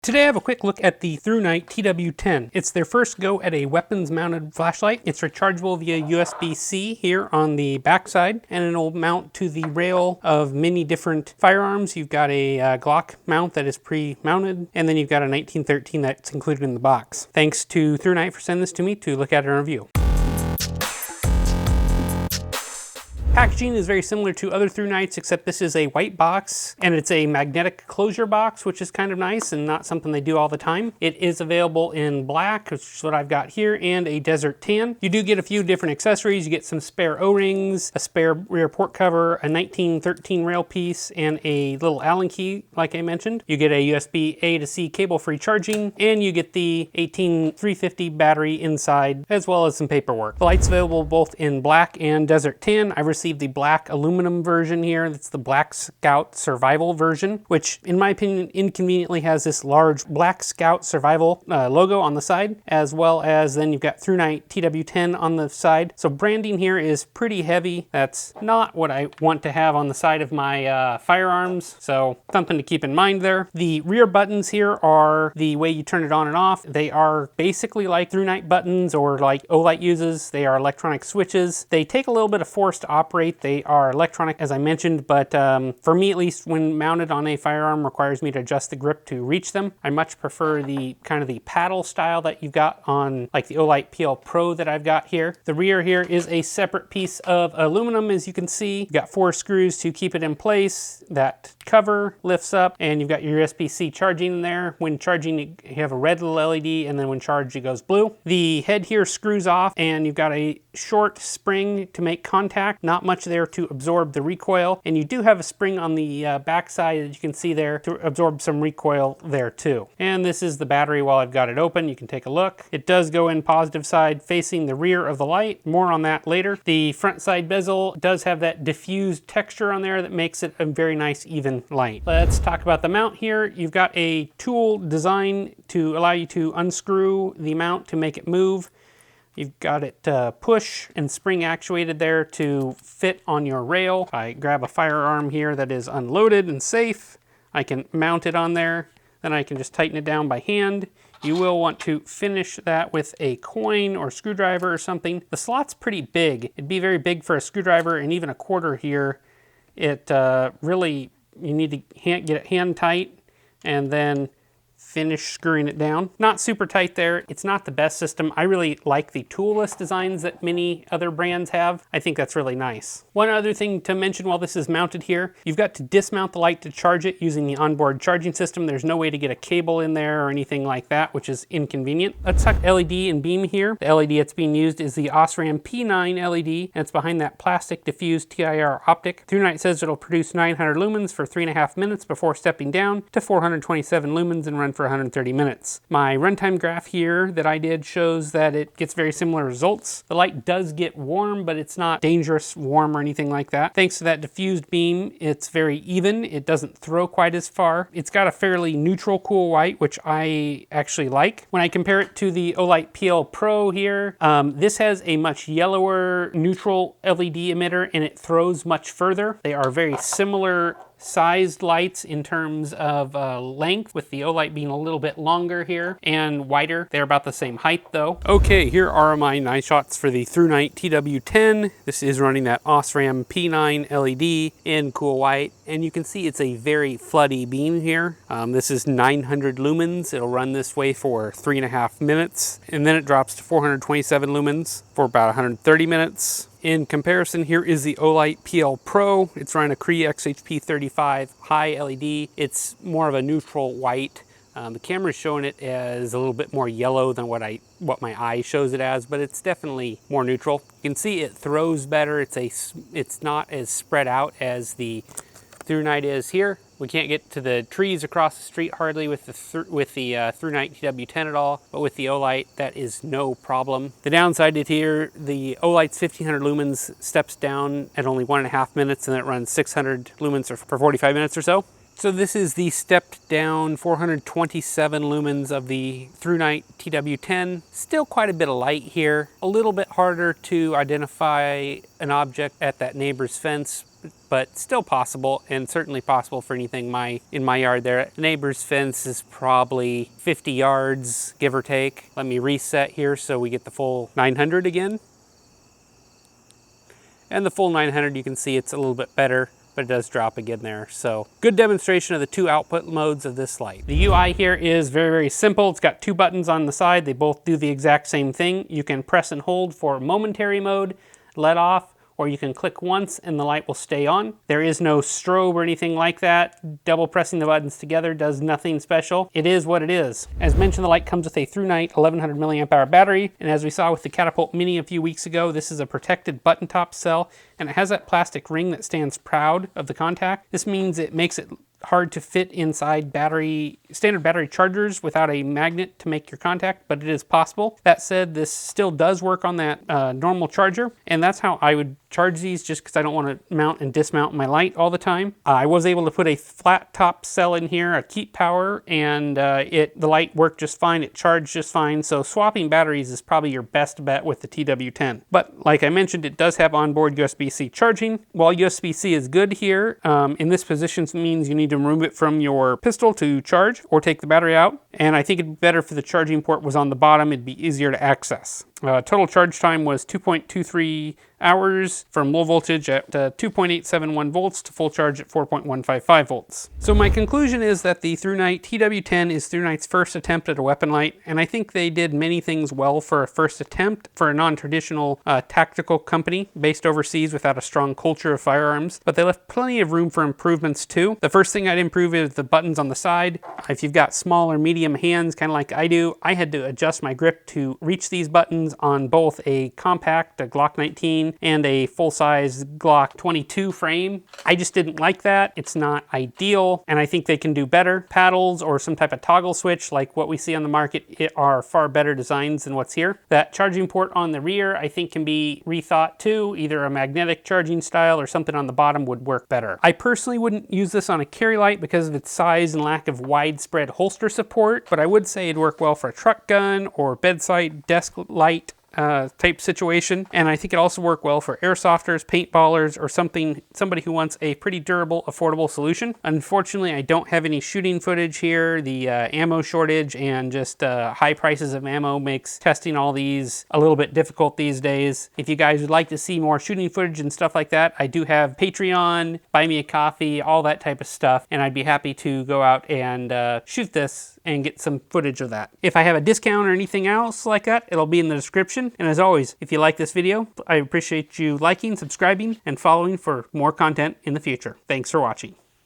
Today I have a quick look at the Thrunite TW10. It's their first go at a weapons mounted flashlight. It's rechargeable via USB-C here on the backside, and it'll mount to the rail of many different firearms. You've got a Glock mount that is pre-mounted, and then you've got a 1913 that's included in the box. Thanks to Thrunite for sending this to me to look at and review. Packaging is very similar to other Thrunites, except this is a white box and it's a magnetic closure box, which is kind of nice and not something they do all the time. It is available in black, which is what I've got here, and a desert tan. You do get a few different accessories. You get some spare O-rings, a spare rear port cover, a 1913 rail piece, and a little Allen key, like I mentioned. You get a USB A to C cable-free charging, and you get the 18350 battery inside, as well as some paperwork. The light's available both in black and desert tan. I received the black aluminum version here. That's the Black Scout Survival version, which in my opinion inconveniently has this large Black Scout Survival logo on the side, as well as then you've got Thrunite TW10 on the side. So branding here is pretty heavy. That's not what I want to have on the side of my firearms, so something to keep in mind there. The rear buttons here are the way you turn it on and off. They are basically like Thrunite buttons or like Olight uses. They are electronic switches. They take a little bit of force to operate. They are electronic, as I mentioned, but for me at least, when mounted on a firearm, requires me to adjust the grip to reach them. I much prefer the kind of the paddle style that you've got on like the Olight PL Pro that I've got here. The rear here is a separate piece of aluminum, as you can see. You've got 4 screws to keep it in place. That cover lifts up, and you've got your USB-C charging in there. When charging, you have a red little LED, and then when charged, it goes blue. The head here screws off, and you've got a short spring to make contact. Not much there to absorb the recoil, and you do have a spring on the back side that you can see there to absorb some recoil there too. And this is the battery while I've got it open. You can take a look. It does go in positive side facing the rear of the light. More on that later. The front side bezel does have that diffused texture on there that makes it a very nice even light. Let's talk about the mount here. You've got a tool design to allow you to unscrew the mount to make it move. You've got it push and spring actuated there to fit on your rail. I grab a firearm here that is unloaded and safe. I can mount it on there. Then I can just tighten it down by hand. You will want to finish that with a coin or screwdriver or something. The slot's pretty big. It'd be very big for a screwdriver, and even a quarter here. It really, you need to get it hand tight and then finish screwing it down. Not super tight there. It's not the best system. I really like the toolless designs that many other brands have. I think that's really nice. One other thing to mention while this is mounted here, you've got to dismount the light to charge it using the onboard charging system. There's no way to get a cable in there or anything like that, which is inconvenient. Let's talk LED and beam here. The LED that's being used is the Osram P9 LED, and it's behind that plastic diffused TIR optic. Thrunite says it'll produce 900 lumens for 3.5 minutes before stepping down to 427 lumens and run for 130 minutes. My runtime graph here that I did shows that it gets very similar results. The light does get warm, but it's not dangerous warm or anything like that. Thanks to that diffused beam, it's very even. It doesn't throw quite as far. It's got a fairly neutral cool white, which I actually like. When I compare it to the Olight PL Pro here, this has a much yellower neutral LED emitter, and it throws much further. They are very similar sized lights in terms of length, with the Olight being a little bit longer here and wider. They're about the same height though. Okay, here are my night shots for the Thrunite TW10. This is running that Osram P9 LED in cool white, and you can see it's a very floody beam here. This is 900 lumens. It'll run this way for 3.5 minutes, and then it drops to 427 lumens for about 130 minutes. In comparison, here is the Olight PL Pro. It's running a Cree XHP35 high LED. It's more of a neutral white. The camera's showing it as a little bit more yellow than what my eye shows it as, but it's definitely more neutral. You can see it throws better. It's not as spread out as the Thrunite is here. We can't get to the trees across the street hardly with the Thrunite TW10 at all, but with the Olight, that is no problem. The downside is here, the Olight's 1500 lumens steps down at only 1.5 minutes, and it runs 600 lumens for 45 minutes or so. So this is the stepped down 427 lumens of the Thrunite TW10. Still quite a bit of light here. A little bit harder to identify an object at that neighbor's fence. but still possible, and certainly possible for anything in my yard there. The neighbor's fence is probably 50 yards, give or take. Let me reset here so we get the full 900 again. And the full 900, you can see it's a little bit better, but it does drop again there. So good demonstration of the two output modes of this light. The UI here is very, very simple. It's got two buttons on the side. They both do the exact same thing. You can press and hold for momentary mode, let off, or you can click once and the light will stay on. There is no strobe or anything like that. Double pressing the buttons together does nothing special. It is what it is. As mentioned, the light comes with a Thrunite 1100 milliamp hour battery, and as we saw with the Catapult Mini a few weeks ago, this is a protected button top cell, and it has that plastic ring that stands proud of the contact. This means it makes it hard to fit inside standard battery chargers without a magnet to make your contact, but it is possible. That said, this still does work on that normal charger, and that's how I would charge these, just because I don't want to mount and dismount my light all the time. I was able to put a flat top cell in here, a keep power, and the light worked just fine. It charged just fine, so swapping batteries is probably your best bet with the TW10. But like I mentioned, it does have onboard USB-C charging. While USB-C is good here, in this position means you need to remove it from your pistol to charge or take the battery out, and I think it'd be better if the charging port was on the bottom. It'd be easier to access. Total charge time was 2.23 hours from low voltage at 2.871 volts to full charge at 4.155 volts. So my conclusion is that the Thrunite TW10 is Thrunite's first attempt at a weapon light, and I think they did many things well for a first attempt for a non-traditional tactical company based overseas without a strong culture of firearms, but they left plenty of room for improvements too. The first thing I'd improve is the buttons on the side. If you've got small or medium hands, kind of like I do, I had to adjust my grip to reach these buttons on both a compact, a Glock 19, and a full-size Glock 22 frame. I just didn't like that. It's not ideal, and I think they can do better. Paddles or some type of toggle switch like what we see on the market are far better designs than what's here. That charging port on the rear I think can be rethought too. Either a magnetic charging style or something on the bottom would work better. I personally wouldn't use this on a carry light because of its size and lack of widespread holster support, but I would say it'd work well for a truck gun or bedside desk light type situation, and I think it also work well for airsofters, paintballers, or somebody who wants a pretty durable, affordable solution. Unfortunately, I don't have any shooting footage here. The ammo shortage and just high prices of ammo makes testing all these a little bit difficult these days. If you guys would like to see more shooting footage and stuff like that, I do have Patreon, buy me a coffee, all that type of stuff, and I'd be happy to go out and shoot this and get some footage of that. If I have a discount or anything else like that, it'll be in the description. And as always, if you like this video, I appreciate you liking, subscribing, and following for more content in the future. Thanks for watching.